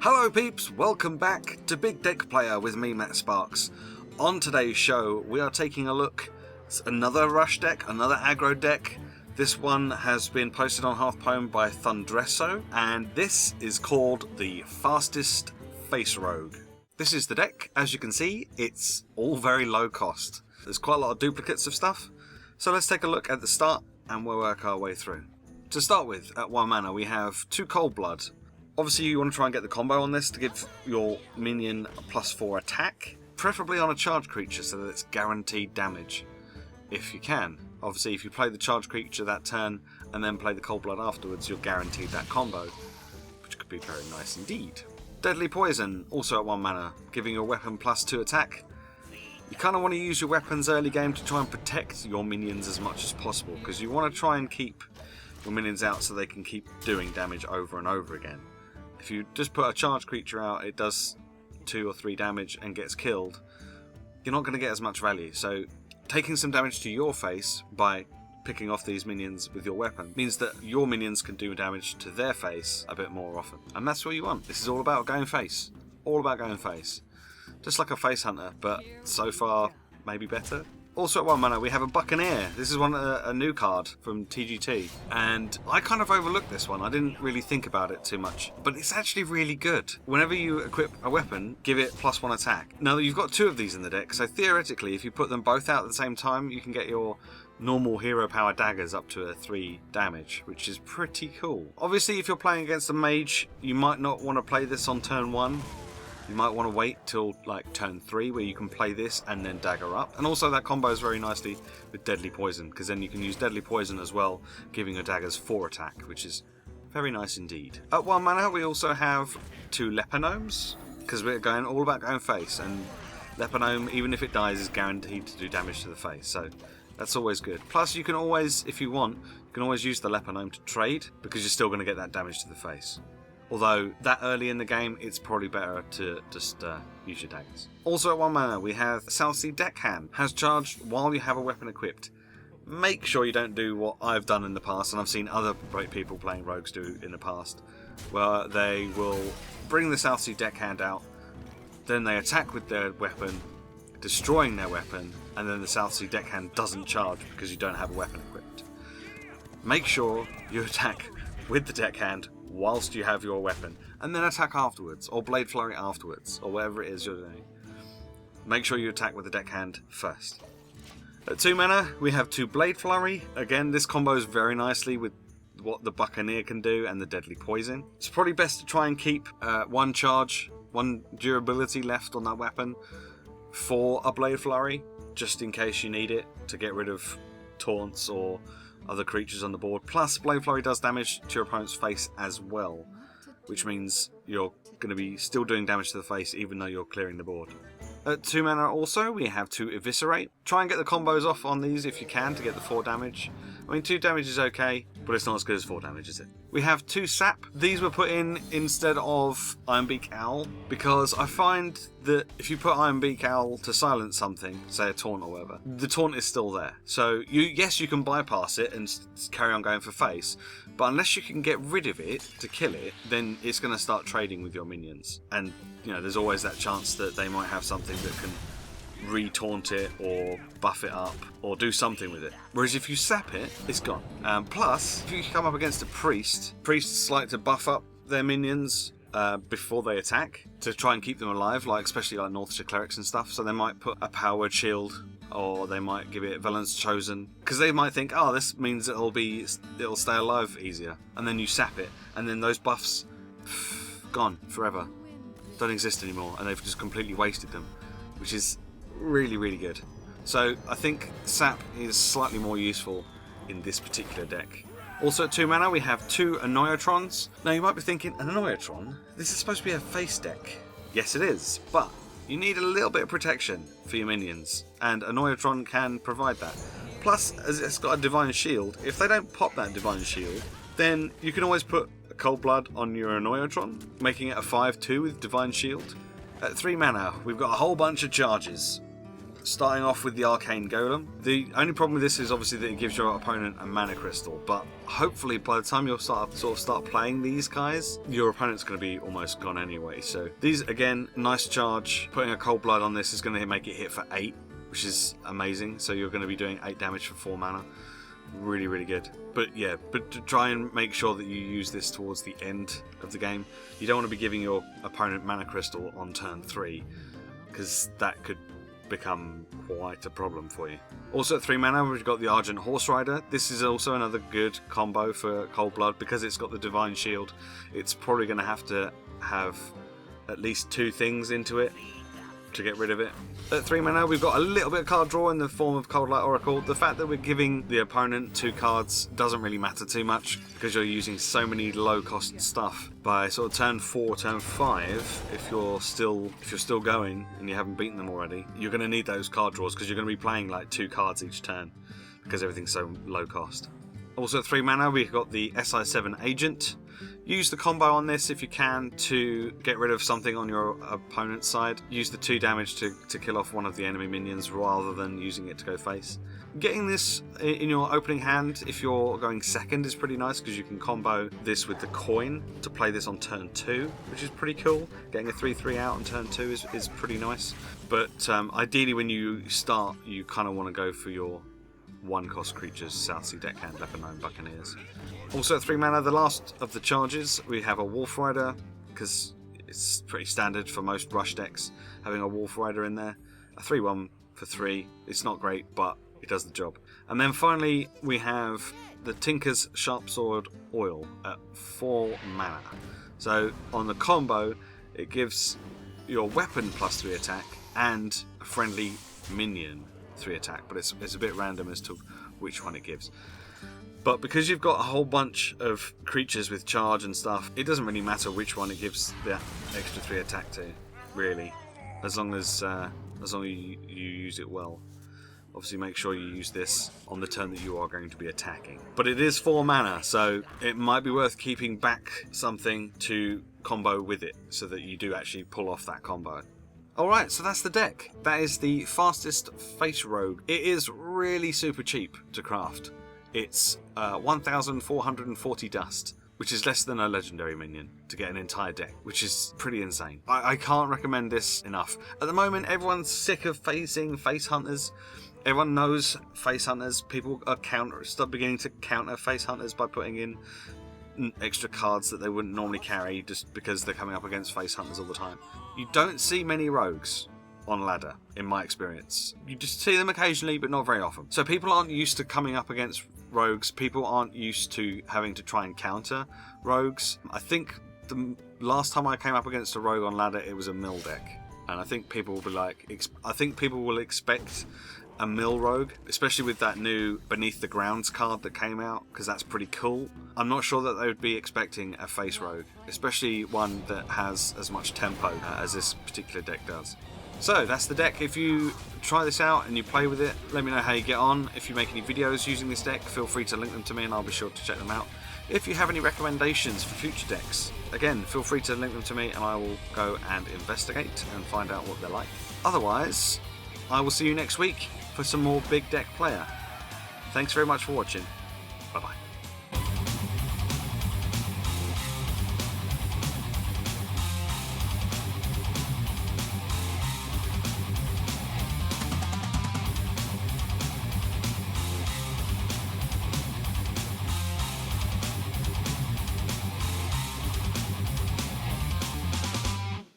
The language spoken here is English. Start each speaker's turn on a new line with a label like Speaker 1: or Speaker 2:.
Speaker 1: Hello peeps, welcome back to Big Deck Player with me, Matt Sparks. On today's show we are taking a look at another rush deck, another aggro deck. This one has been posted on Hearthstone by Thundresso, and this is called the Fastest Face Rogue. This is the deck. As you can see, it's all very low cost. There's quite a lot of duplicates of stuff, so let's take a look at the start and we'll work our way through. To start with, at 1 mana we have 2 Cold Blood. Obviously you want to try and get the combo on this to give your minion a +4 attack, preferably on a charged creature so that it's guaranteed damage, if you can. Obviously if you play the charged creature that turn and then play the Cold Blood afterwards, you're guaranteed that combo, which could be very nice indeed. Deadly Poison, also at 1 mana, giving your weapon +2 attack. You kind of want to use your weapons early game to try and protect your minions as much as possible, because you want to try and keep your minions out so they can keep doing damage over and over again. If you just put a charged creature out, it does 2 or 3 damage and gets killed, you're not going to get as much value. So taking some damage to your face by picking off these minions with your weapon means that your minions can do damage to their face a bit more often. And that's what you want. This is all about going face. All about going face. Just like a face hunter, but so far maybe better. Also at 1 mana we have a Buccaneer. This is a new card from TGT, and I kind of overlooked this one. I didn't really think about it too much, but it's actually really good. Whenever you equip a weapon, give it +1 attack. Now you've got 2 of these in the deck, so theoretically if you put them both out at the same time, you can get your normal hero power daggers up to a 3 damage, which is pretty cool. Obviously if you're playing against a mage, you might not want to play this on turn 1. You might want to wait till like turn 3 where you can play this and then dagger up. And also that combos very nicely with Deadly Poison, because then you can use Deadly Poison as well, giving your daggers 4 attack, which is very nice indeed. At 1 mana we also have 2 Leper Gnomes, because we're going all about going face, and Leper Gnome, even if it dies, is guaranteed to do damage to the face, so that's always good. Plus you can always, if you want, you can always use the Leper Gnome to trade, because you're still going to get that damage to the face. Although, that early in the game, it's probably better to just use your daggers. Also at 1 mana, we have South Sea Deckhand. Has charged while you have a weapon equipped. Make sure you don't do what I've done in the past, and I've seen other people playing rogues do in the past, where they will bring the South Sea Deckhand out, then they attack with their weapon, destroying their weapon, and then the South Sea Deckhand doesn't charge because you don't have a weapon equipped. Make sure you attack with the Deckhand whilst you have your weapon, and then attack afterwards, or Blade Flurry afterwards, or whatever it is you're doing. Make sure you attack with the Deckhand first. At 2 mana, we have 2 Blade Flurry. Again, this combos very nicely with what the Buccaneer can do and the Deadly Poison. It's probably best to try and keep 1 charge, 1 durability left on that weapon for a Blade Flurry, just in case you need it to get rid of taunts or other creatures on the board. Plus, Blade Flurry does damage to your opponent's face as well, which means you're going to be still doing damage to the face even though you're clearing the board. At 2 mana also, we have 2 Eviscerate. Try and get the combos off on these if you can to get the 4 damage. I mean, 2 damage is okay, but it's not as good as 4 damage, is it? We have 2 Sap. These were put in instead of Ironbeak Owl, because I find that if you put Ironbeak Owl to silence something, say a taunt or whatever, the taunt is still there. So, yes, you can bypass it and carry on going for face, but unless you can get rid of it to kill it, then it's going to start trading with your minions. And, you know, there's always that chance that they might have something that can re-taunt it or buff it up or do something with it. Whereas if you sap it, it's gone. Plus, if you come up against a priest, priests like to buff up their minions before they attack to try and keep them alive, like especially like Northshire clerics and stuff. So they might put a powered shield, or they might give it Valence Chosen, because they might think, oh, this means it'll stay alive easier. And then you sap it, and then those buffs gone forever, don't exist anymore, and they've just completely wasted them, which is really, really good. So I think Sap is slightly more useful in this particular deck. Also at 2 mana we have 2 Annoyatrons. Now you might be thinking, an Annoyatron? This is supposed to be a face deck. Yes it is, but you need a little bit of protection for your minions, and Annoyatron can provide that. Plus, as it's got a Divine Shield, if they don't pop that Divine Shield, then you can always put a Cold Blood on your Annoyatron, making it a 5/2 with Divine Shield. At 3 mana, we've got a whole bunch of charges. starting off with the Arcane Golem. The only problem with this is obviously that it gives your opponent a mana crystal, but hopefully by the time you'll start playing these guys, your opponent's going to be almost gone anyway. So these, again, nice charge. Putting a Cold Blood on this is going to make it hit for 8, which is amazing. So you're going to be doing 8 damage for 4 mana. Really, really good. But yeah, to try and make sure that you use this towards the end of the game. You don't want to be giving your opponent mana crystal on turn 3, because that could become quite a problem for you. Also at 3 mana we've got the Argent Horse Rider. This is also another good combo for Cold Blood because it's got the Divine Shield. It's probably going to have at least 2 things into it to get rid of it. At 3 mana we've got a little bit of card draw in the form of Cold Light Oracle. The fact that we're giving the opponent 2 cards doesn't really matter too much because you're using so many low cost stuff. By sort of turn 4, turn 5, if you're still going and you haven't beaten them already, you're going to need those card draws because you're going to be playing like 2 cards each turn because everything's so low cost. Also at 3 mana we've got the SI7 Agent. Use the combo on this if you can to get rid of something on your opponent's side. Use the 2 damage to kill off one of the enemy minions rather than using it to go face. Getting this in your opening hand if you're going second is pretty nice because you can combo this with the coin to play this on turn 2, which is pretty cool. Getting a 3/3 out on turn 2 is pretty nice. But ideally when you start you kind of want to go for your 1-cost creatures, Southsea Deckhand, Leopard Gnome, Buccaneers. Also at 3 mana, the last of the charges, we have a Wolf Rider, because it's pretty standard for most rush decks, having a Wolf Rider in there. A 3/1 for 3, it's not great, but it does the job. And then finally, we have the Tinker's Sharpsword Oil at 4 mana. So on the combo, it gives your weapon +3 attack and a friendly minion 3 attack, but it's a bit random as to which one it gives. But because you've got a whole bunch of creatures with charge and stuff, it doesn't really matter which one it gives that extra 3 attack to, really, as long as you use it well. Obviously make sure you use this on the turn that you are going to be attacking. But it is 4 mana, so it might be worth keeping back something to combo with it, so that you do actually pull off that combo. Alright, so that's the deck. That is the fastest Face Rogue. It is really super cheap to craft. It's 1,440 dust, which is less than a legendary minion to get an entire deck, which is pretty insane. I can't recommend this enough. At the moment, everyone's sick of facing face hunters. Everyone knows face hunters. People are beginning to counter face hunters by putting in extra cards that they wouldn't normally carry just because they're coming up against face hunters all the time. You don't see many rogues on ladder, in my experience. You just see them occasionally, but not very often. So people aren't used to coming up against rogues. People aren't used to having to try and counter rogues. I think the last time I came up against a rogue on ladder, it was a mill deck. And I think people will be like, people will expect a mill rogue, especially with that new Beneath the Grounds card that came out, because that's pretty cool. I'm not sure that they would be expecting a face rogue, especially one that has as much tempo as this particular deck does. So that's the deck. If you try this out and you play with it, let me know how you get on. If you make any videos using this deck, feel free to link them to me and I'll be sure to check them out. If you have any recommendations for future decks, again, feel free to link them to me and I will go and investigate and find out what they're like. Otherwise, I will see you next week for some more Big Deck Playa. Thanks very much for watching. Bye bye.